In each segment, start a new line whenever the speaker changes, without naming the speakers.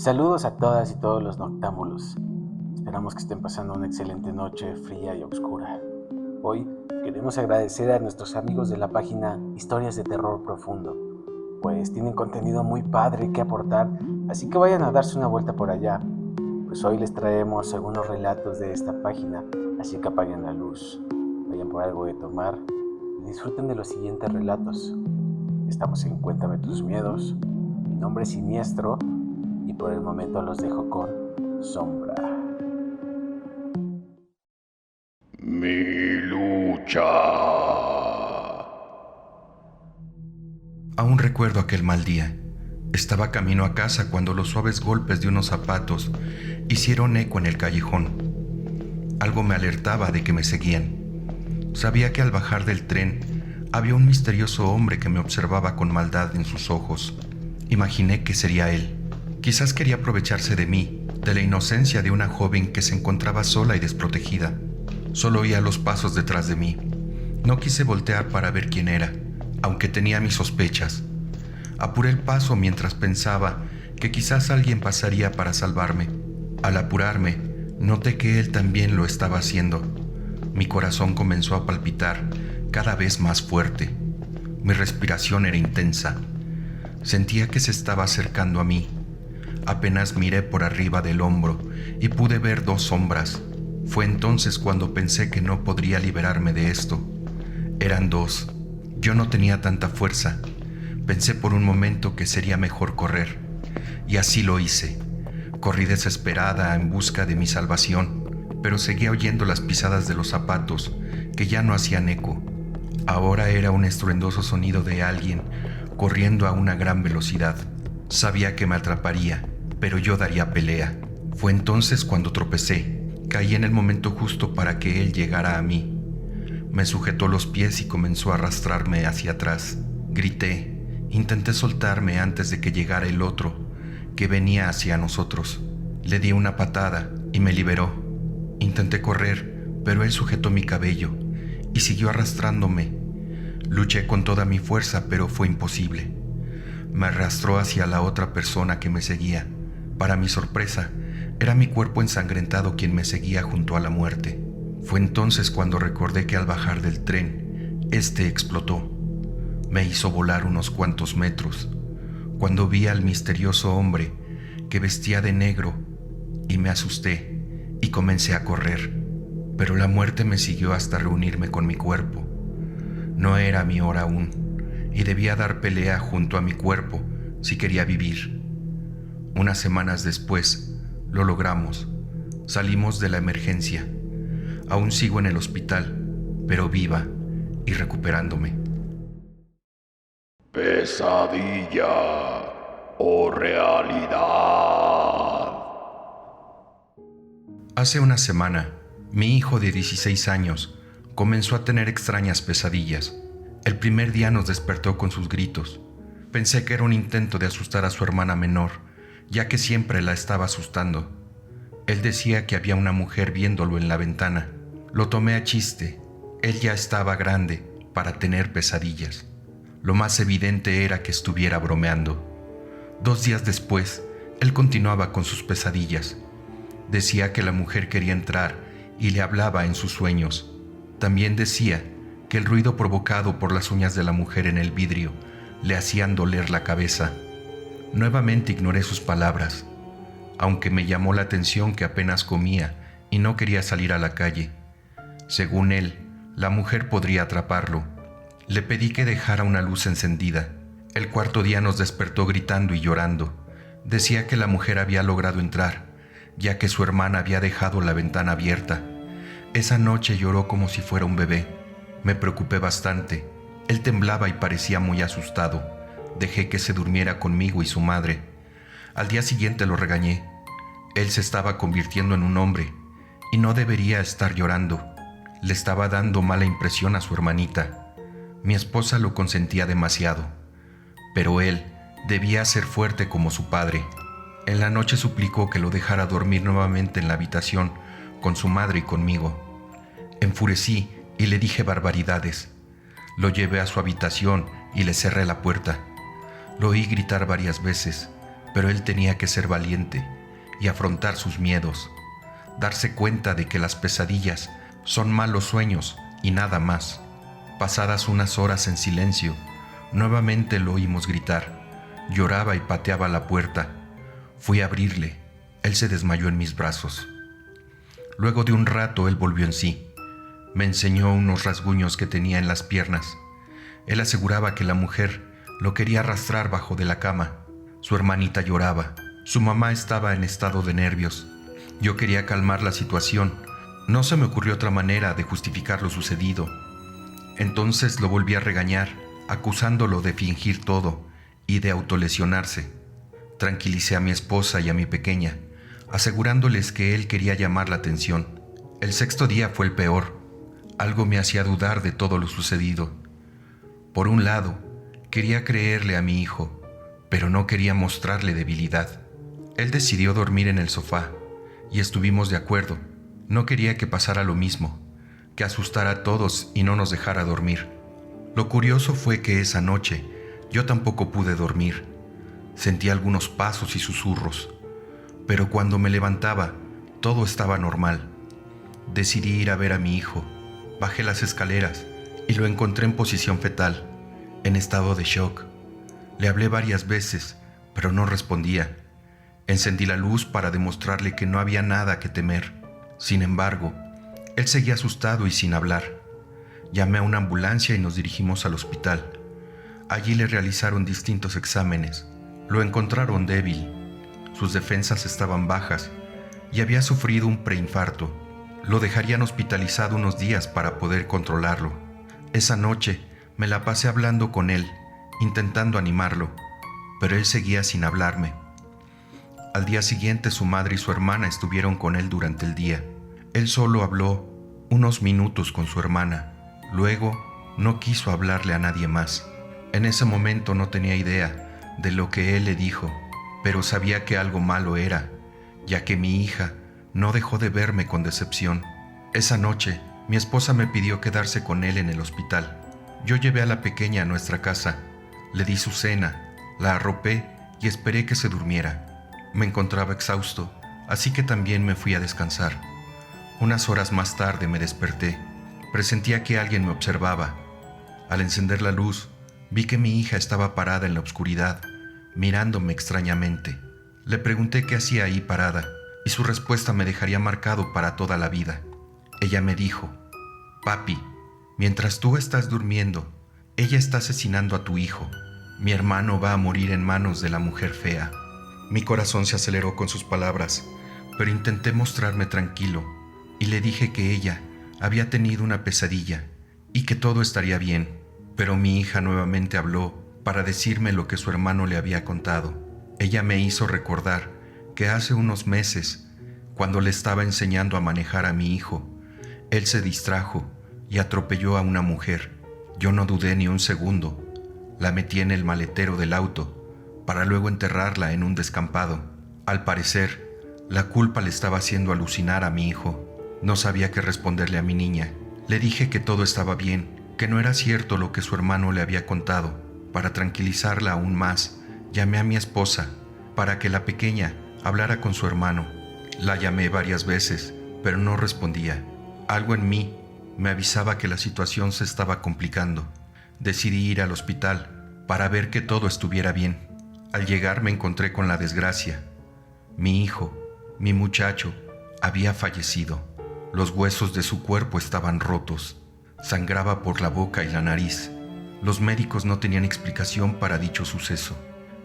Saludos a todas y todos los noctámbulos. Esperamos que estén pasando una excelente noche fría y oscura. Hoy queremos agradecer a nuestros amigos de la página Historias de Terror Profundo, pues tienen contenido muy padre que aportar, así que vayan a darse una vuelta por allá. Pues hoy les traemos algunos relatos de esta página, así que apaguen la luz, vayan por algo de tomar y disfruten de los siguientes relatos. Estamos en Cuéntame tus miedos. Mi nombre es Siniestro y por el momento los dejo con Sombra.
Mi lucha.
Aún recuerdo aquel mal día. Estaba camino a casa cuando los suaves golpes de unos zapatos hicieron eco en el callejón. Algo me alertaba de que me seguían. Sabía que al bajar del tren había un misterioso hombre que me observaba con maldad en sus ojos. Imaginé que sería él. Quizás quería aprovecharse de mí, de la inocencia de una joven que se encontraba sola y desprotegida. Solo oía los pasos detrás de mí. No quise voltear para ver quién era, aunque tenía mis sospechas. Apuré el paso mientras pensaba que quizás alguien pasaría para salvarme. Al apurarme, noté que él también lo estaba haciendo. Mi corazón comenzó a palpitar cada vez más fuerte. Mi respiración era intensa. Sentía que se estaba acercando a mí. Apenas miré por arriba del hombro y pude ver dos sombras. Fue entonces cuando pensé que no podría liberarme de esto. Eran dos. Yo no tenía tanta fuerza. Pensé por un momento que sería mejor correr. Y así lo hice. Corrí desesperada en busca de mi salvación, pero seguía oyendo las pisadas de los zapatos que ya no hacían eco. Ahora era un estruendoso sonido de alguien corriendo a una gran velocidad. Sabía que me atraparía, pero yo daría pelea. Fue entonces cuando tropecé. Caí en el momento justo para que él llegara a mí. Me sujetó los pies y comenzó a arrastrarme hacia atrás. Grité. Intenté soltarme antes de que llegara el otro, que venía hacia nosotros. Le di una patada y me liberó. Intenté correr, pero él sujetó mi cabello y siguió arrastrándome. Luché con toda mi fuerza, pero fue imposible. Me arrastró hacia la otra persona que me seguía. Para mi sorpresa, era mi cuerpo ensangrentado quien me seguía junto a la muerte. Fue entonces cuando recordé que al bajar del tren, este explotó. Me hizo volar unos cuantos metros. Cuando vi al misterioso hombre que vestía de negro y me asusté y comencé a correr. Pero la muerte me siguió hasta reunirme con mi cuerpo. No era mi hora aún y debía dar pelea junto a mi cuerpo si quería vivir. Unas semanas después, lo logramos. Salimos de la emergencia. Aún sigo en el hospital, pero viva y recuperándome.
Pesadilla o realidad.
Hace una semana, mi hijo de 16 años comenzó a tener extrañas pesadillas. El primer día nos despertó con sus gritos. Pensé que era un intento de asustar a su hermana menor, ya que siempre la estaba asustando. Él decía que había una mujer viéndolo en la ventana. Lo tomé a chiste. Él ya estaba grande para tener pesadillas. Lo más evidente era que estuviera bromeando. 2 días después, él continuaba con sus pesadillas. Decía que la mujer quería entrar y le hablaba en sus sueños. También decía que el ruido provocado por las uñas de la mujer en el vidrio le hacían doler la cabeza. Nuevamente ignoré sus palabras, aunque me llamó la atención que apenas comía y no quería salir a la calle. Según él, la mujer podría atraparlo. Le pedí que dejara una luz encendida. El cuarto día nos despertó gritando y llorando. Decía que la mujer había logrado entrar, ya que su hermana había dejado la ventana abierta. Esa noche lloró como si fuera un bebé. Me preocupé bastante. Él temblaba y parecía muy asustado. Dejé que se durmiera conmigo y su madre. Al día siguiente lo regañé. Él se estaba convirtiendo en un hombre y no debería estar llorando. Le estaba dando mala impresión a su hermanita. Mi esposa lo consentía demasiado, pero él debía ser fuerte como su padre. En la noche suplicó que lo dejara dormir nuevamente en la habitación con su madre y conmigo. Enfurecí y le dije barbaridades. Lo llevé a su habitación y le cerré la puerta. Lo oí gritar varias veces, pero él tenía que ser valiente y afrontar sus miedos, darse cuenta de que las pesadillas son malos sueños y nada más. Pasadas unas horas en silencio, nuevamente lo oímos gritar. Lloraba y pateaba la puerta. Fui a abrirle. Él se desmayó en mis brazos. Luego de un rato él volvió en sí. Me enseñó unos rasguños que tenía en las piernas. Él aseguraba que la mujer lo quería arrastrar bajo de la cama. Su hermanita lloraba. Su mamá estaba en estado de nervios. Yo quería calmar la situación. No se me ocurrió otra manera de justificar lo sucedido. Entonces lo volví a regañar, acusándolo de fingir todo y de autolesionarse. Tranquilicé a mi esposa y a mi pequeña, asegurándoles que él quería llamar la atención. El sexto día fue el peor. Algo me hacía dudar de todo lo sucedido. Por un lado, quería creerle a mi hijo, pero no quería mostrarle debilidad. Él decidió dormir en el sofá, y estuvimos de acuerdo. No quería que pasara lo mismo, que asustara a todos y no nos dejara dormir. Lo curioso fue que esa noche yo tampoco pude dormir. Sentí algunos pasos y susurros, pero cuando me levantaba, todo estaba normal. Decidí ir a ver a mi hijo. Bajé las escaleras y lo encontré en posición fetal, en estado de shock. Le hablé varias veces, pero no respondía. Encendí la luz para demostrarle que no había nada que temer. Sin embargo, él seguía asustado y sin hablar. Llamé a una ambulancia y nos dirigimos al hospital. Allí le realizaron distintos exámenes. Lo encontraron débil. Sus defensas estaban bajas y había sufrido un preinfarto. Lo dejarían hospitalizado unos días para poder controlarlo. Esa noche me la pasé hablando con él, intentando animarlo, pero él seguía sin hablarme. Al día siguiente su madre y su hermana estuvieron con él durante el día. Él solo habló unos minutos con su hermana. Luego no quiso hablarle a nadie más. En ese momento no tenía idea de lo que él le dijo, pero sabía que algo malo era, ya que mi hija no dejó de verme con decepción. Esa noche, mi esposa me pidió quedarse con él en el hospital. Yo llevé a la pequeña a nuestra casa, le di su cena, la arropé y esperé que se durmiera. Me encontraba exhausto, así que también me fui a descansar. Unas horas más tarde me desperté. Presentía que alguien me observaba. Al encender la luz, vi que mi hija estaba parada en la oscuridad, mirándome extrañamente. Le pregunté qué hacía ahí parada, y su respuesta me dejaría marcado para toda la vida. Ella me dijo: «Papi, mientras tú estás durmiendo, ella está asesinando a tu hijo. Mi hermano va a morir en manos de la mujer fea». Mi corazón se aceleró con sus palabras, pero intenté mostrarme tranquilo, y le dije que ella había tenido una pesadilla y que todo estaría bien. Pero mi hija nuevamente habló para decirme lo que su hermano le había contado. Ella me hizo recordar que hace unos meses, cuando le estaba enseñando a manejar a mi hijo, él se distrajo y atropelló a una mujer. Yo no dudé ni un segundo. La metí en el maletero del auto para luego enterrarla en un descampado. Al parecer, la culpa le estaba haciendo alucinar a mi hijo. No sabía qué responderle a mi niña. Le dije que todo estaba bien, que no era cierto lo que su hermano le había contado. Para tranquilizarla aún más, llamé a mi esposa para que la pequeña hablara con su hermano. La llamé varias veces, pero no respondía. Algo en mí me avisaba que la situación se estaba complicando. Decidí ir al hospital para ver que todo estuviera bien. Al llegar me encontré con la desgracia. Mi hijo, mi muchacho, había fallecido. Los huesos de su cuerpo estaban rotos. Sangraba por la boca y la nariz. Los médicos no tenían explicación para dicho suceso.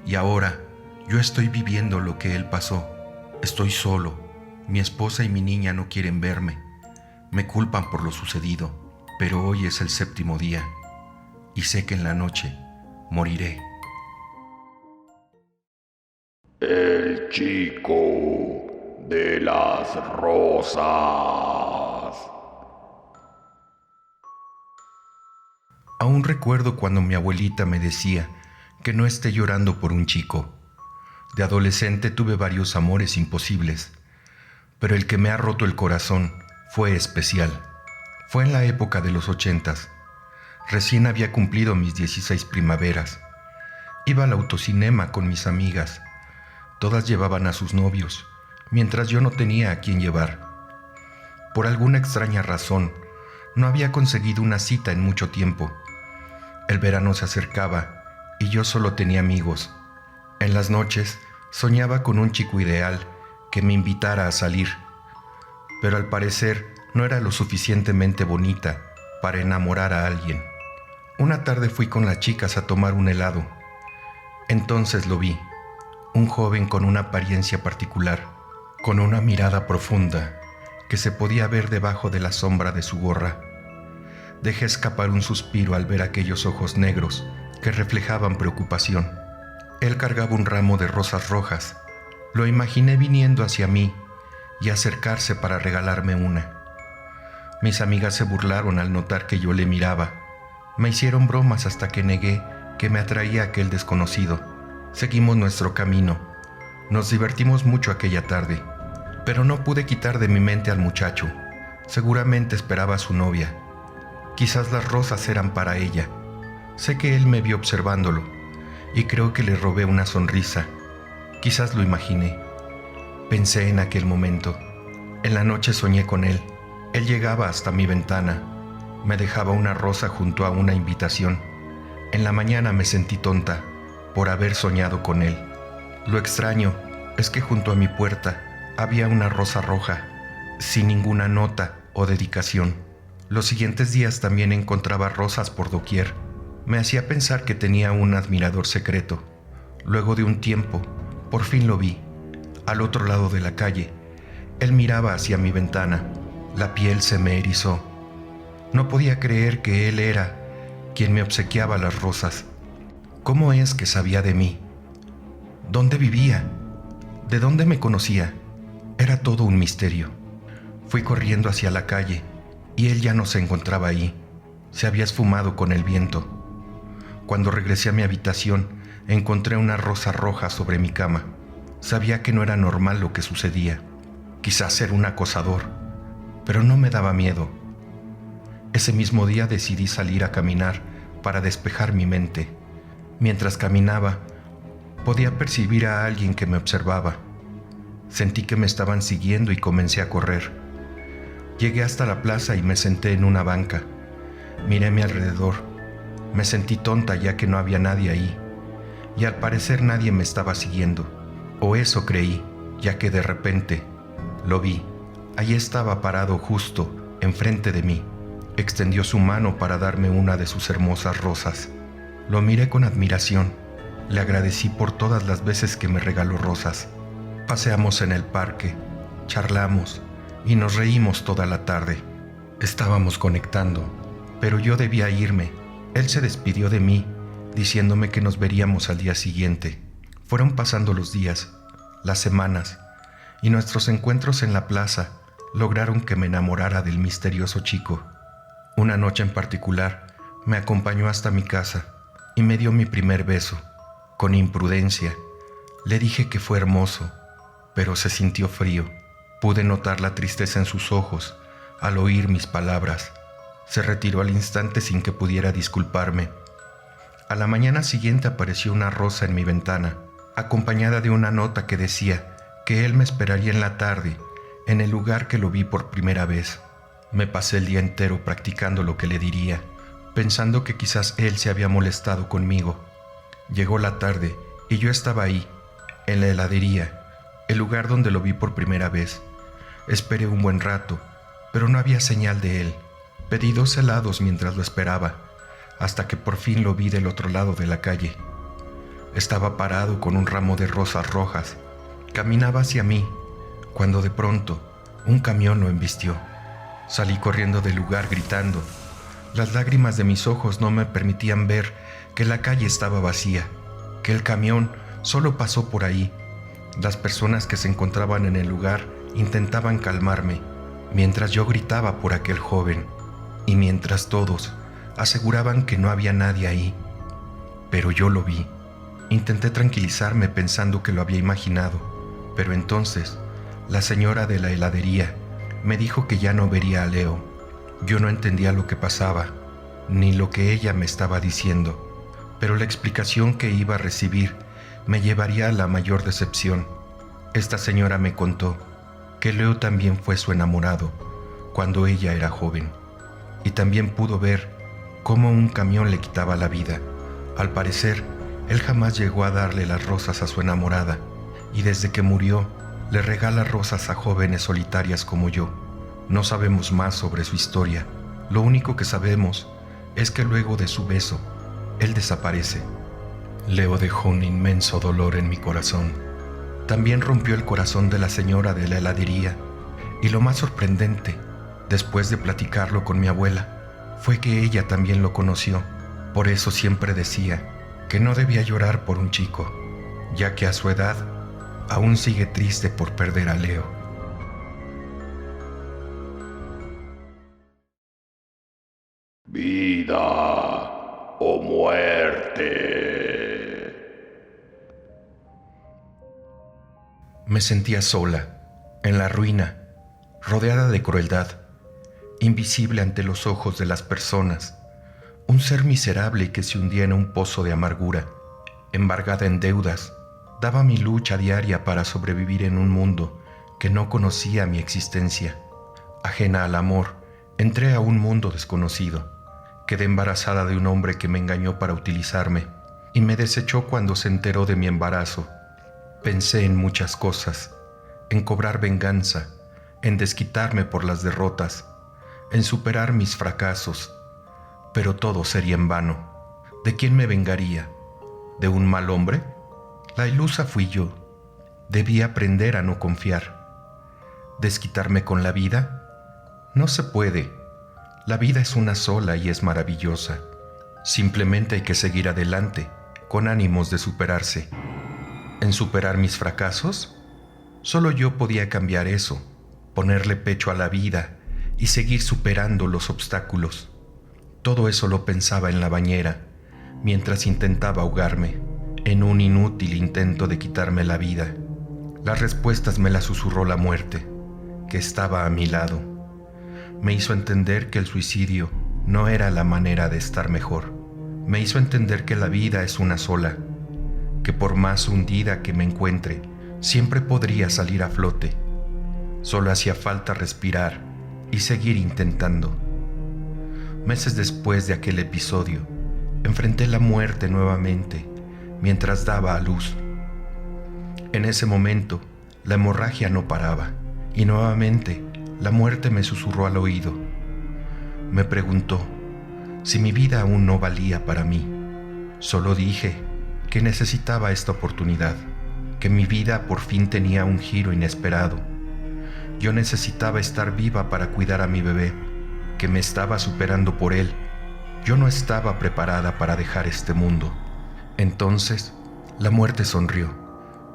Y ahora yo estoy viviendo lo que él pasó. Estoy solo. Mi esposa y mi niña no quieren verme. Me culpan por lo sucedido, pero hoy es el 7º día y sé que en la noche moriré.
El chico de las rosas.
Aún recuerdo cuando mi abuelita me decía que no esté llorando por un chico. De adolescente tuve varios amores imposibles, pero el que me ha roto el corazón fue especial. Fue en la época de los 80s. Recién había cumplido mis 16 primaveras. Iba al autocinema con mis amigas. Todas llevaban a sus novios, mientras yo no tenía a quien llevar. Por alguna extraña razón, no había conseguido una cita en mucho tiempo. El verano se acercaba y yo solo tenía amigos. En las noches soñaba con un chico ideal que me invitara a salir, pero al parecer no era lo suficientemente bonita para enamorar a alguien. Una tarde fui con las chicas a tomar un helado. Entonces lo vi, un joven con una apariencia particular, con una mirada profunda que se podía ver debajo de la sombra de su gorra. Dejé escapar un suspiro al ver aquellos ojos negros que reflejaban preocupación. Él cargaba un ramo de rosas rojas. Lo imaginé viniendo hacia mí y acercarse para regalarme una. Mis amigas se burlaron al notar que yo le miraba. Me hicieron bromas hasta que negué que me atraía aquel desconocido. Seguimos nuestro camino. Nos divertimos mucho aquella tarde, pero no pude quitar de mi mente al muchacho. Seguramente esperaba a su novia. Quizás las rosas eran para ella. Sé que él me vio observándolo y creo que le robé una sonrisa. Quizás lo imaginé. Pensé en aquel momento. En la noche soñé con él. Él llegaba hasta mi ventana. Me dejaba una rosa junto a una invitación. En la mañana me sentí tonta por haber soñado con él. Lo extraño es que junto a mi puerta había una rosa roja, sin ninguna nota o dedicación. Los siguientes días también encontraba rosas por doquier. Me hacía pensar que tenía un admirador secreto. Luego de un tiempo, por fin lo vi, al otro lado de la calle. Él miraba hacia mi ventana. La piel se me erizó. No podía creer que él era quien me obsequiaba las rosas. ¿Cómo es que sabía de mí? ¿Dónde vivía? ¿De dónde me conocía? Era todo un misterio. Fui corriendo hacia la calle y él ya no se encontraba ahí. Se había esfumado con el viento. Cuando regresé a mi habitación, encontré una rosa roja sobre mi cama. Sabía que no era normal lo que sucedía. Quizás era un acosador, pero no me daba miedo. Ese mismo día decidí salir a caminar para despejar mi mente. Mientras caminaba, podía percibir a alguien que me observaba. Sentí que me estaban siguiendo y comencé a correr. Llegué hasta la plaza y me senté en una banca. Miré a mi alrededor. Me sentí tonta ya que no había nadie ahí. Y al parecer nadie me estaba siguiendo. O eso creí, ya que de repente lo vi. Allí estaba parado justo enfrente de mí. Extendió su mano para darme una de sus hermosas rosas. Lo miré con admiración. Le agradecí por todas las veces que me regaló rosas. Paseamos en el parque, charlamos y nos reímos toda la tarde. Estábamos conectando, pero yo debía irme. Él se despidió de mí, diciéndome que nos veríamos al día siguiente. Fueron pasando los días, las semanas, y nuestros encuentros en la plaza lograron que me enamorara del misterioso chico. Una noche en particular, me acompañó hasta mi casa y me dio mi primer beso. Con imprudencia, le dije que fue hermoso, pero se sintió frío. Pude notar la tristeza en sus ojos al oír mis palabras. Se retiró al instante sin que pudiera disculparme. A la mañana siguiente apareció una rosa en mi ventana, acompañada de una nota que decía que él me esperaría en la tarde, en el lugar que lo vi por primera vez. Me pasé el día entero practicando lo que le diría, pensando que quizás él se había molestado conmigo. Llegó la tarde y yo estaba ahí, en la heladería, el lugar donde lo vi por primera vez. Esperé un buen rato, pero no había señal de él. Pedí 2 helados mientras lo esperaba, hasta que por fin lo vi del otro lado de la calle. Estaba parado con un ramo de rosas rojas. Caminaba hacia mí, cuando de pronto un camión lo embistió. Salí corriendo del lugar gritando. Las lágrimas de mis ojos no me permitían ver que la calle estaba vacía, que el camión solo pasó por ahí. Las personas que se encontraban en el lugar intentaban calmarme, mientras yo gritaba por aquel joven, y mientras todos aseguraban que no había nadie ahí. Pero yo lo vi. Intenté tranquilizarme pensando que lo había imaginado, pero entonces la señora de la heladería me dijo que ya no vería a Leo. Yo no entendía lo que pasaba, ni lo que ella me estaba diciendo, pero la explicación que iba a recibir me llevaría a la mayor decepción. Esta señora me contó que Leo también fue su enamorado cuando ella era joven, y también pudo ver cómo un camión le quitaba la vida. Al parecer, él jamás llegó a darle las rosas a su enamorada, y desde que murió, le regala rosas a jóvenes solitarias como yo. No sabemos más sobre su historia. Lo único que sabemos es que luego de su beso, él desaparece. Leo dejó un inmenso dolor en mi corazón. También rompió el corazón de la señora de la heladería, y lo más sorprendente, después de platicarlo con mi abuela, fue que ella también lo conoció. Por eso siempre decía que no debía llorar por un chico, ya que a su edad aún sigue triste por perder a Leo.
Vida o muerte.
Me sentía sola, en la ruina, rodeada de crueldad, invisible ante los ojos de las personas, un ser miserable que se hundía en un pozo de amargura, embargada en deudas. Daba mi lucha diaria para sobrevivir en un mundo que no conocía mi existencia. Ajena al amor, entré a un mundo desconocido. Quedé embarazada de un hombre que me engañó para utilizarme y me desechó cuando se enteró de mi embarazo. Pensé en muchas cosas, en cobrar venganza, en desquitarme por las derrotas, en superar mis fracasos, pero todo sería en vano. ¿De quién me vengaría? ¿De un mal hombre? La ilusa fui yo. Debí aprender a no confiar. ¿Desquitarme con la vida? No se puede. La vida es una sola y es maravillosa. Simplemente hay que seguir adelante, con ánimos de superarse. ¿En superar mis fracasos? Solo yo podía cambiar eso, ponerle pecho a la vida y seguir superando los obstáculos. Todo eso lo pensaba en la bañera, mientras intentaba ahogarme, en un inútil intento de quitarme la vida. Las respuestas me las susurró la muerte, que estaba a mi lado. Me hizo entender que el suicidio no era la manera de estar mejor. Me hizo entender que la vida es una sola, que por más hundida que me encuentre, siempre podría salir a flote. Solo hacía falta respirar y seguir intentando. Meses después de aquel episodio, enfrenté la muerte nuevamente mientras daba a luz. En ese momento, la hemorragia no paraba y nuevamente la muerte me susurró al oído. Me preguntó si mi vida aún no valía para mí. Solo dije que necesitaba esta oportunidad, que mi vida por fin tenía un giro inesperado. Yo necesitaba estar viva para cuidar a mi bebé, que me estaba superando por él. Yo no estaba preparada para dejar este mundo. Entonces, la muerte sonrió.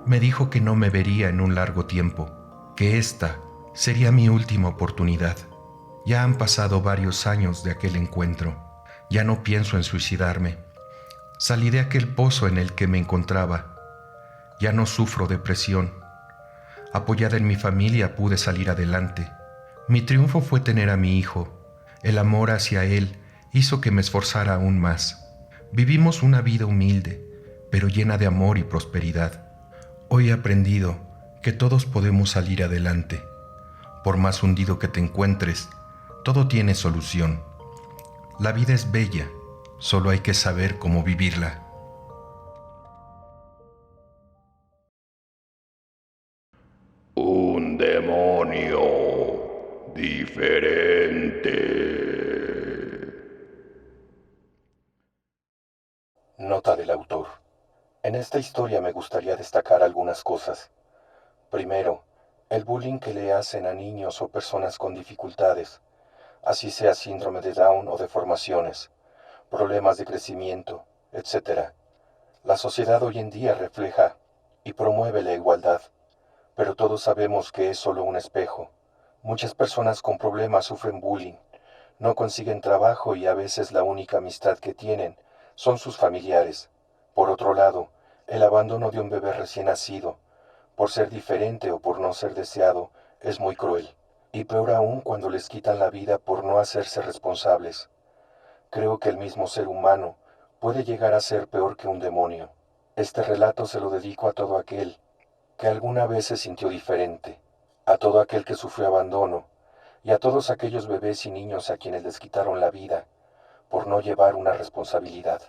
Me dijo que no me vería en un largo tiempo, que esta sería mi última oportunidad. Ya han pasado varios años de aquel encuentro. Ya no pienso en suicidarme. Salí de aquel pozo en el que me encontraba. Ya no sufro depresión. Apoyada en mi familia pude salir adelante. Mi triunfo fue tener a mi hijo. El amor hacia él hizo que me esforzara aún más. Vivimos una vida humilde, pero llena de amor y prosperidad. Hoy he aprendido que todos podemos salir adelante. Por más hundido que te encuentres, todo tiene solución. La vida es bella, solo hay que saber cómo vivirla.
Un demonio diferente.
Nota del autor. En esta historia me gustaría destacar algunas cosas. Primero, el bullying que le hacen a niños o personas con dificultades, así sea síndrome de Down o deformaciones, problemas de crecimiento, etc. La sociedad hoy en día refleja y promueve la igualdad, pero todos sabemos que es solo un espejo. Muchas personas con problemas sufren bullying, no consiguen trabajo y a veces la única amistad que tienen son sus familiares. Por otro lado, el abandono de un bebé recién nacido, por ser diferente o por no ser deseado, es muy cruel. Y peor aún cuando les quitan la vida por no hacerse responsables. Creo que el mismo ser humano puede llegar a ser peor que un demonio. Este relato se lo dedico a todo aquel que alguna vez se sintió diferente, a todo aquel que sufrió abandono y a todos aquellos bebés y niños a quienes les quitaron la vida por no llevar una responsabilidad.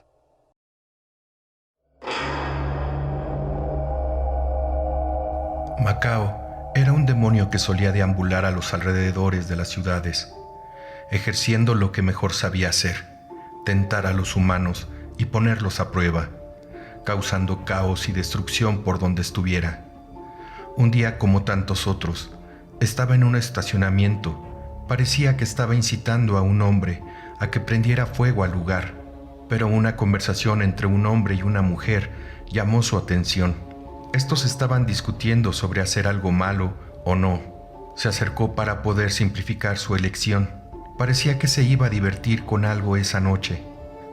Macao era un demonio que solía deambular a los alrededores de las ciudades, ejerciendo lo que mejor sabía hacer, tentar a los humanos y ponerlos a prueba, causando caos y destrucción por donde estuviera. Un día, como tantos otros, estaba en un estacionamiento. Parecía que estaba incitando a un hombre a que prendiera fuego al lugar, pero una conversación entre un hombre y una mujer llamó su atención. Estos estaban discutiendo sobre hacer algo malo o no. Se acercó para poder simplificar su elección. Parecía que se iba a divertir con algo esa noche.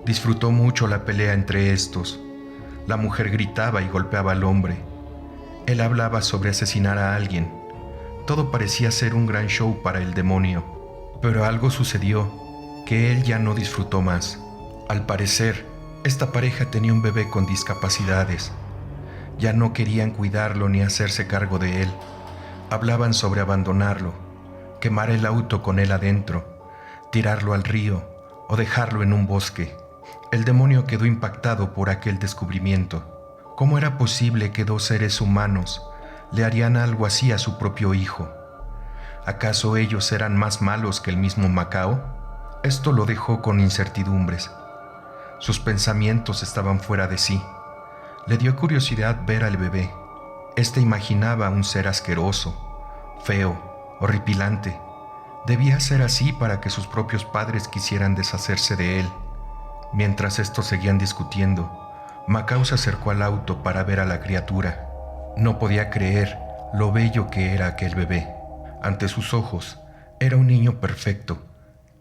Disfrutó mucho la pelea entre estos. La mujer gritaba y golpeaba al hombre. Él hablaba sobre asesinar a alguien. Todo parecía ser un gran show para el demonio. Pero algo sucedió, que él ya no disfrutó más. Al parecer, esta pareja tenía un bebé con discapacidades. Ya no querían cuidarlo ni hacerse cargo de él. Hablaban sobre abandonarlo, quemar el auto con él adentro, tirarlo al río o dejarlo en un bosque. El demonio quedó impactado por aquel descubrimiento. ¿Cómo era posible que dos seres humanos le harían algo así a su propio hijo? ¿Acaso ellos eran más malos que el mismo Macao? Esto lo dejó con incertidumbres. Sus pensamientos estaban fuera de sí. Le dio curiosidad ver al bebé. Este imaginaba un ser asqueroso, feo, horripilante. Debía ser así para que sus propios padres quisieran deshacerse de él. Mientras estos seguían discutiendo, Macao se acercó al auto para ver a la criatura. No podía creer lo bello que era aquel bebé. Ante sus ojos era un niño perfecto,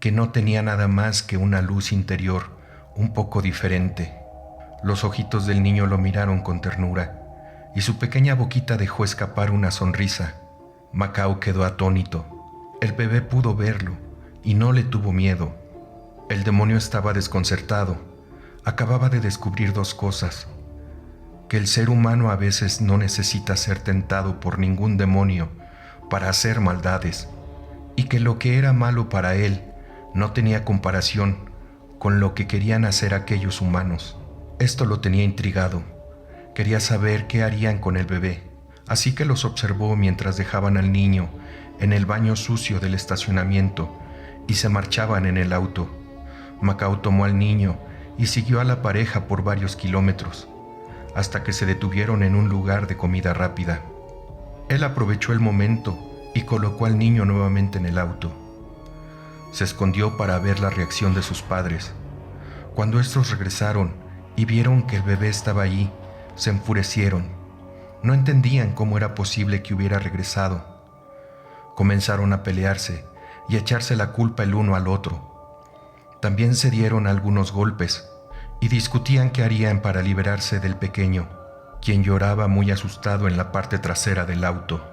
que no tenía nada más que una luz interior un poco diferente. Los ojitos del niño lo miraron con ternura, y su pequeña boquita dejó escapar una sonrisa. Macao quedó atónito. El bebé pudo verlo, y no le tuvo miedo. El demonio estaba desconcertado. Acababa de descubrir dos cosas: que el ser humano a veces no necesita ser tentado por ningún demonio para hacer maldades, y que lo que era malo para él no tenía comparación con lo que querían hacer aquellos humanos. Esto lo tenía intrigado. Quería saber qué harían con el bebé, así que los observó mientras dejaban al niño en el baño sucio del estacionamiento y se marchaban en el auto. Macao tomó al niño y siguió a la pareja por varios kilómetros, hasta que se detuvieron en un lugar de comida rápida. Él aprovechó el momento y colocó al niño nuevamente en el auto. Se escondió para ver la reacción de sus padres. Cuando estos regresaron y vieron que el bebé estaba allí, se enfurecieron. No entendían cómo era posible que hubiera regresado. Comenzaron a pelearse y a echarse la culpa el uno al otro. También se dieron algunos golpes y discutían qué harían para liberarse del pequeño, quien lloraba muy asustado en la parte trasera del auto.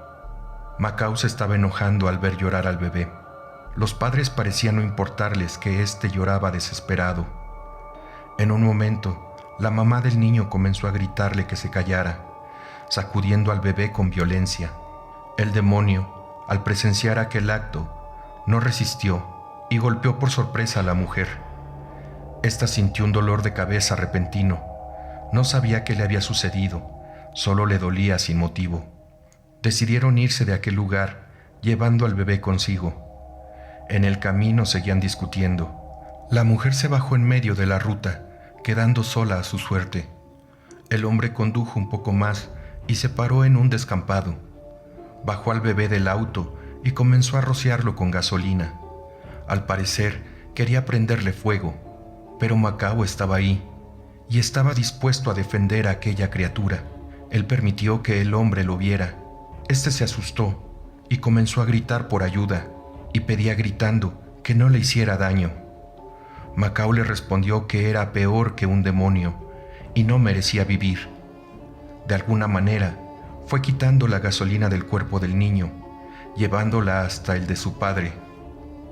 Macao se estaba enojando al ver llorar al bebé. Los padres parecían no importarles que éste lloraba desesperado. En un momento, la mamá del niño comenzó a gritarle que se callara, sacudiendo al bebé con violencia. El demonio, al presenciar aquel acto, no resistió y golpeó por sorpresa a la mujer. Esta sintió un dolor de cabeza repentino. No sabía qué le había sucedido, solo le dolía sin motivo. Decidieron irse de aquel lugar, llevando al bebé consigo. En el camino seguían discutiendo. La mujer se bajó en medio de la ruta, quedando sola a su suerte. El hombre condujo un poco más y se paró en un descampado. Bajó al bebé del auto y comenzó a rociarlo con gasolina. Al parecer, quería prenderle fuego, pero Macao estaba ahí y estaba dispuesto a defender a aquella criatura. Él permitió que el hombre lo viera. Este se asustó y comenzó a gritar por ayuda y pedía gritando que no le hiciera daño. Macao le respondió que era peor que un demonio y no merecía vivir. De alguna manera, fue quitando la gasolina del cuerpo del niño, llevándola hasta el de su padre.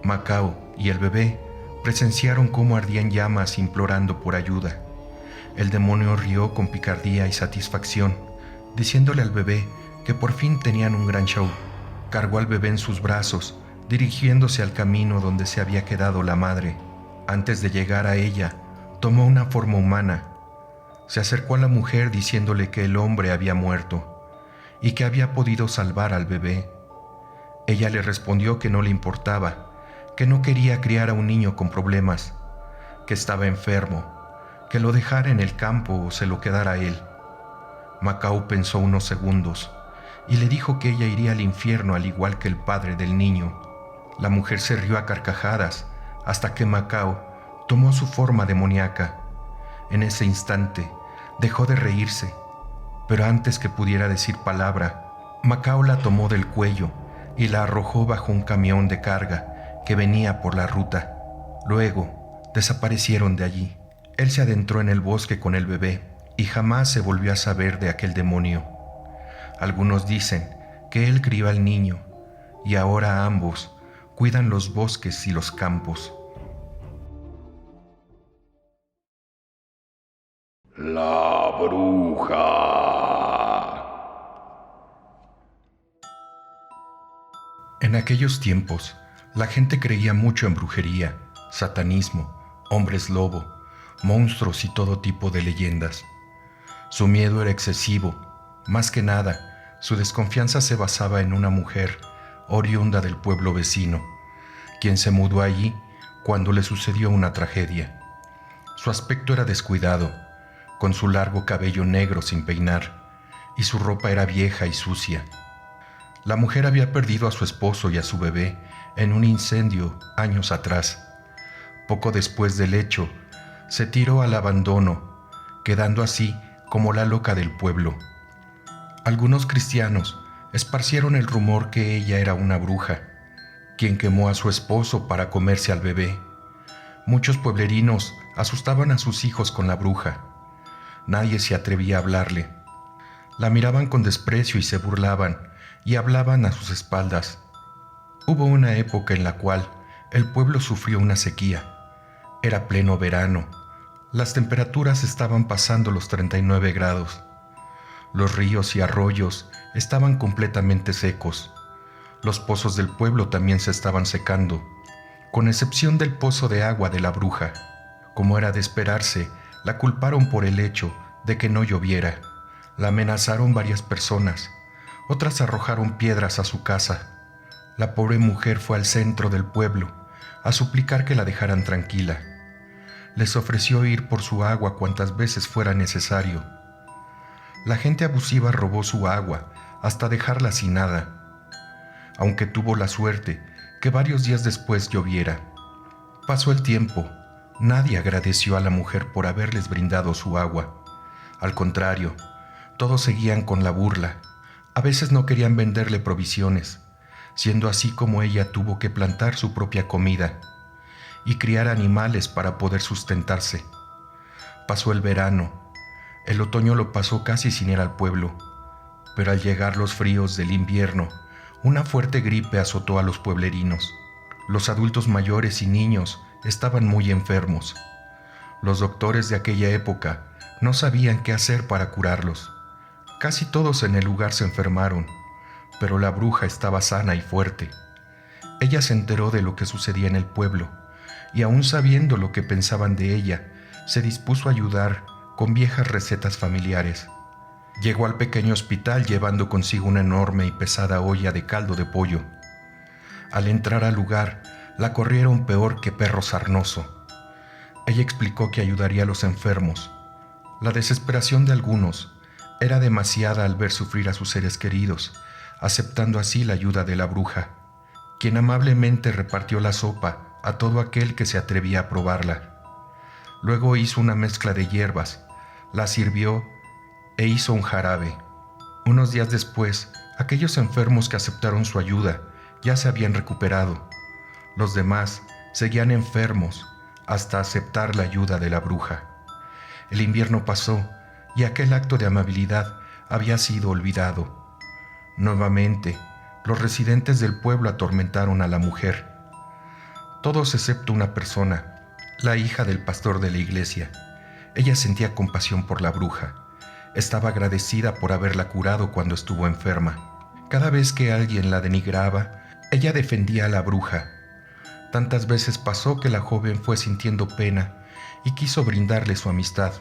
Macao y el bebé presenciaron cómo ardían llamas implorando por ayuda. El demonio rió con picardía y satisfacción, diciéndole al bebé que por fin tenían un gran show. Cargó al bebé en sus brazos, dirigiéndose al camino donde se había quedado la madre. Antes de llegar a ella, tomó una forma humana. Se acercó a la mujer diciéndole que el hombre había muerto y que había podido salvar al bebé. Ella le respondió que no le importaba, que no quería criar a un niño con problemas, que estaba enfermo, que lo dejara en el campo o se lo quedara él. Macao pensó unos segundos y le dijo que ella iría al infierno al igual que el padre del niño. La mujer se rió a carcajadas hasta que Macao tomó su forma demoníaca. En ese instante dejó de reírse, pero antes que pudiera decir palabra, Macao la tomó del cuello y la arrojó bajo un camión de carga que venía por la ruta. Luego desaparecieron de allí. Él se adentró en el bosque con el bebé y jamás se volvió a saber de aquel demonio. Algunos dicen que él crió al niño y ahora ambos cuidan los bosques y los campos.
La bruja.
En aquellos tiempos, la gente creía mucho en brujería, satanismo, hombres lobo, monstruos y todo tipo de leyendas. Su miedo era excesivo. Más que nada, su desconfianza se basaba en una mujer oriunda del pueblo vecino, quien se mudó allí cuando le sucedió una tragedia. Su aspecto era descuidado, con su largo cabello negro sin peinar, y su ropa era vieja y sucia. La mujer había perdido a su esposo y a su bebé en un incendio años atrás. Poco después del hecho, se tiró al abandono, quedando así como la loca del pueblo. Algunos cristianos esparcieron el rumor que ella era una bruja, quien quemó a su esposo para comerse al bebé. Muchos pueblerinos asustaban a sus hijos con la bruja. Nadie se atrevía a hablarle. La miraban con desprecio y se burlaban y hablaban a sus espaldas. Hubo una época en la cual el pueblo sufrió una sequía. Era pleno verano. Las temperaturas estaban pasando los 39 grados. Los ríos y arroyos estaban completamente secos. Los pozos del pueblo también se estaban secando, con excepción del pozo de agua de la bruja. Como era de esperarse, la culparon por el hecho de que no lloviera. La amenazaron varias personas. Otras arrojaron piedras a su casa. La pobre mujer fue al centro del pueblo a suplicar que la dejaran tranquila. Les ofreció ir por su agua cuantas veces fuera necesario. La gente abusiva robó su agua hasta dejarla sin nada, aunque tuvo la suerte que varios días después lloviera. Pasó el tiempo, nadie agradeció a la mujer por haberles brindado su agua. Al contrario, todos seguían con la burla. A veces no querían venderle provisiones, siendo así como ella tuvo que plantar su propia comida y criar animales para poder sustentarse. Pasó el verano. El otoño lo pasó casi sin ir al pueblo, pero al llegar los fríos del invierno, una fuerte gripe azotó a los pueblerinos. Los adultos mayores y niños estaban muy enfermos. Los doctores de aquella época no sabían qué hacer para curarlos. Casi todos en el lugar se enfermaron, pero la bruja estaba sana y fuerte. Ella se enteró de lo que sucedía en el pueblo, y aún sabiendo lo que pensaban de ella, se dispuso a ayudar con viejas recetas familiares. Llegó al pequeño hospital llevando consigo una enorme y pesada olla de caldo de pollo. Al entrar al lugar, la corrieron peor que perro sarnoso. Ella explicó que ayudaría a los enfermos. La desesperación de algunos era demasiada al ver sufrir a sus seres queridos, aceptando así la ayuda de la bruja, quien amablemente repartió la sopa a todo aquel que se atrevía a probarla. Luego hizo una mezcla de hierbas, la sirvió e hizo un jarabe. Unos días después, aquellos enfermos que aceptaron su ayuda ya se habían recuperado. Los demás seguían enfermos hasta aceptar la ayuda de la bruja. El invierno pasó y aquel acto de amabilidad había sido olvidado. Nuevamente, los residentes del pueblo atormentaron a la mujer. Todos excepto una persona, la hija del pastor de la iglesia. Ella sentía compasión por la bruja. Estaba agradecida por haberla curado cuando estuvo enferma. Cada vez que alguien la denigraba, ella defendía a la bruja. Tantas veces pasó que la joven fue sintiendo pena y quiso brindarle su amistad,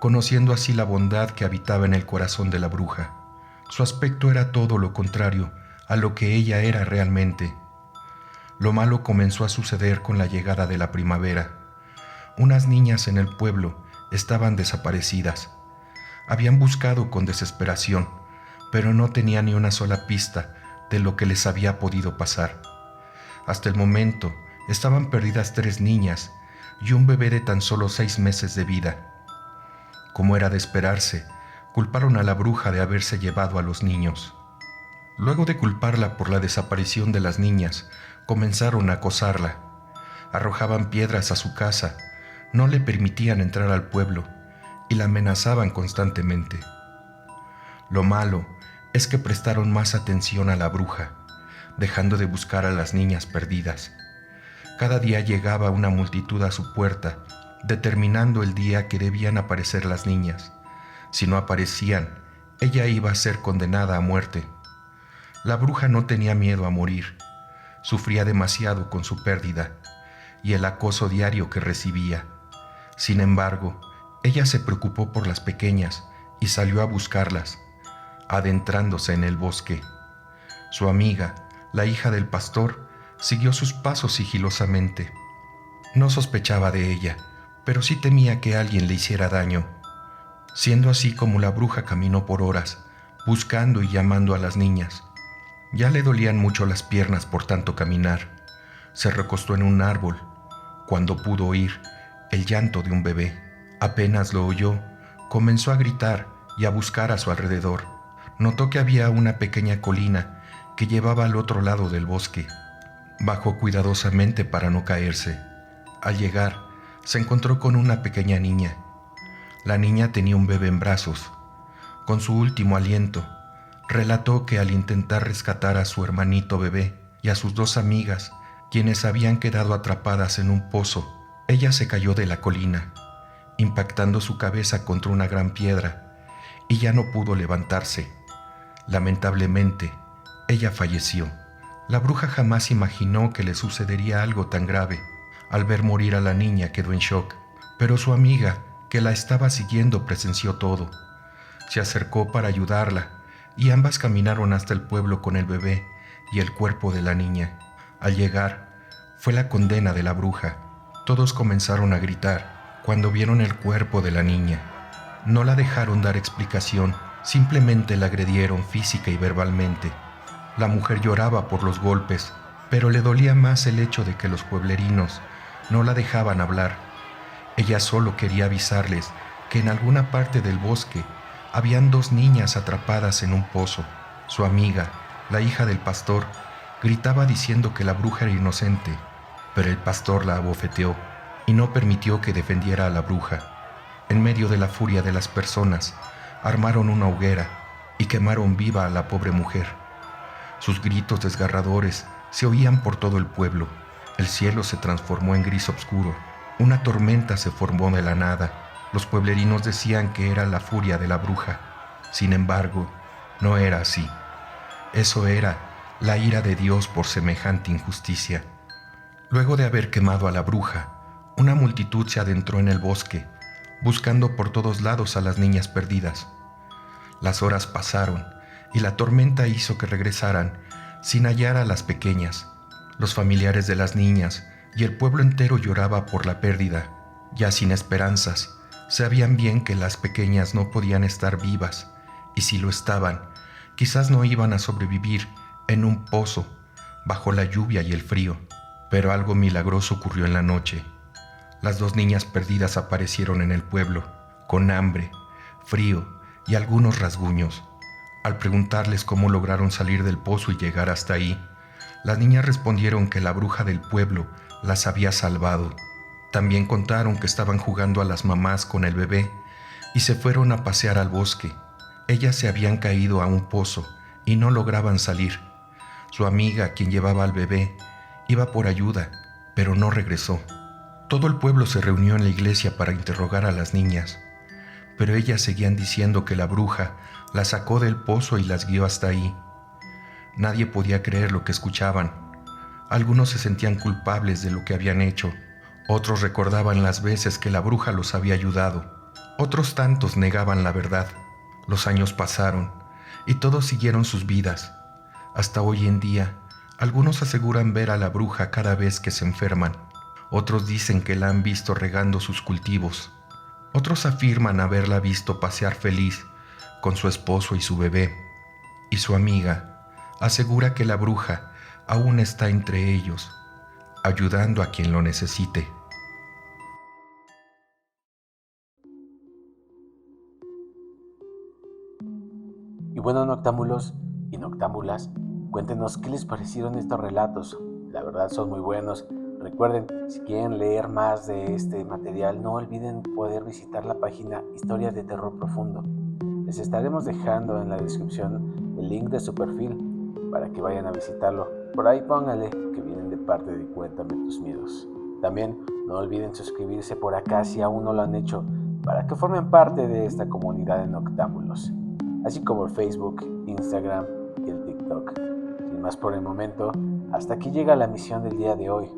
conociendo así la bondad que habitaba en el corazón de la bruja. Su aspecto era todo lo contrario a lo que ella era realmente. Lo malo comenzó a suceder con la llegada de la primavera. Unas niñas en el pueblo estaban desaparecidas. Habían buscado con desesperación, pero no tenían ni una sola pista de lo que les había podido pasar. Hasta el momento estaban perdidas 3 niñas y un bebé de tan solo 6 meses de vida. Como era de esperarse, culparon a la bruja de haberse llevado a los niños. Luego de culparla por la desaparición de las niñas, comenzaron a acosarla. Arrojaban piedras a su casa, no le permitían entrar al pueblo y la amenazaban constantemente. Lo malo es que prestaron más atención a la bruja, dejando de buscar a las niñas perdidas. Cada día llegaba una multitud a su puerta, determinando el día que debían aparecer las niñas. Si no aparecían, ella iba a ser condenada a muerte. La bruja no tenía miedo a morir. Sufría demasiado con su pérdida y el acoso diario que recibía. Sin embargo, ella se preocupó por las pequeñas y salió a buscarlas, adentrándose en el bosque. Su amiga, la hija del pastor, siguió sus pasos sigilosamente. No sospechaba de ella, pero sí temía que alguien le hiciera daño. Siendo así como la bruja caminó por horas, buscando y llamando a las niñas. Ya le dolían mucho las piernas por tanto caminar. Se recostó en un árbol, cuando pudo oír el llanto de un bebé. Apenas lo oyó, comenzó a gritar y a buscar a su alrededor. Notó que había una pequeña colina que llevaba al otro lado del bosque. Bajó cuidadosamente para no caerse. Al llegar, se encontró con una pequeña niña. La niña tenía un bebé en brazos. Con su último aliento, relató que al intentar rescatar a su hermanito bebé y a sus 2 amigas, quienes habían quedado atrapadas en un pozo, ella se cayó de la colina, impactando su cabeza contra una gran piedra, y ya no pudo levantarse. Lamentablemente, ella falleció. La bruja jamás imaginó que le sucedería algo tan grave. Al ver morir a la niña quedó en shock, pero su amiga, que la estaba siguiendo, presenció todo. Se acercó para ayudarla, y ambas caminaron hasta el pueblo con el bebé y el cuerpo de la niña. Al llegar, fue la condena de la bruja. Todos comenzaron a gritar cuando vieron el cuerpo de la niña. No la dejaron dar explicación, simplemente la agredieron física y verbalmente. La mujer lloraba por los golpes, pero le dolía más el hecho de que los pueblerinos no la dejaban hablar. Ella solo quería avisarles que en alguna parte del bosque habían 2 niñas atrapadas en un pozo. Su amiga, la hija del pastor, gritaba diciendo que la bruja era inocente, pero el pastor la abofeteó y no permitió que defendiera a la bruja. En medio de la furia de las personas, armaron una hoguera y quemaron viva a la pobre mujer. Sus gritos desgarradores se oían por todo el pueblo. El cielo se transformó en gris oscuro. Una tormenta se formó de la nada. Los pueblerinos decían que era la furia de la bruja. Sin embargo, no era así. Eso era la ira de Dios por semejante injusticia. Luego de haber quemado a la bruja, una multitud se adentró en el bosque, buscando por todos lados a las niñas perdidas. Las horas pasaron y la tormenta hizo que regresaran sin hallar a las pequeñas. Los familiares de las niñas y el pueblo entero lloraba por la pérdida. Ya sin esperanzas, sabían bien que las pequeñas no podían estar vivas, y si lo estaban, quizás no iban a sobrevivir en un pozo, bajo la lluvia y el frío. Pero algo milagroso ocurrió en la noche. Las 2 niñas perdidas aparecieron en el pueblo, con hambre, frío y algunos rasguños. Al preguntarles cómo lograron salir del pozo y llegar hasta ahí, las niñas respondieron que la bruja del pueblo las había salvado. También contaron que estaban jugando a las mamás con el bebé y se fueron a pasear al bosque. Ellas se habían caído a un pozo y no lograban salir. Su amiga, quien llevaba al bebé, iba por ayuda, pero no regresó. Todo el pueblo se reunió en la iglesia para interrogar a las niñas, pero ellas seguían diciendo que la bruja las sacó del pozo y las guió hasta ahí. Nadie podía creer lo que escuchaban. Algunos se sentían culpables de lo que habían hecho, otros recordaban las veces que la bruja los había ayudado, otros tantos negaban la verdad. Los años pasaron y todos siguieron sus vidas. Hasta hoy en día, algunos aseguran ver a la bruja cada vez que se enferman. Otros dicen que la han visto regando sus cultivos. Otros afirman haberla visto pasear feliz con su esposo y su bebé. Y su amiga asegura que la bruja aún está entre ellos, ayudando a quien lo necesite.
Y bueno, noctámbulos y noctámbulas, cuéntenos qué les parecieron estos relatos. La verdad son muy buenos. Recuerden, si quieren leer más de este material, no olviden poder visitar la página Historias de Terror Profundo. Les estaremos dejando en la descripción el link de su perfil para que vayan a visitarlo. Por ahí póngale que vienen de parte de Cuéntame tus miedos. También no olviden suscribirse por acá si aún no lo han hecho, para que formen parte de esta comunidad de noctámbulos, así como el Facebook, Instagram y el TikTok. Sin más por el momento, hasta aquí llega la misión del día de hoy.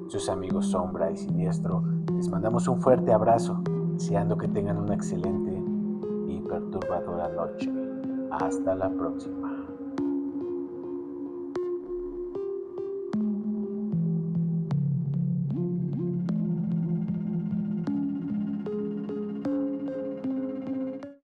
Sus amigos Sombra y Siniestro les mandamos un fuerte abrazo, deseando que tengan una excelente y perturbadora noche. Hasta la próxima.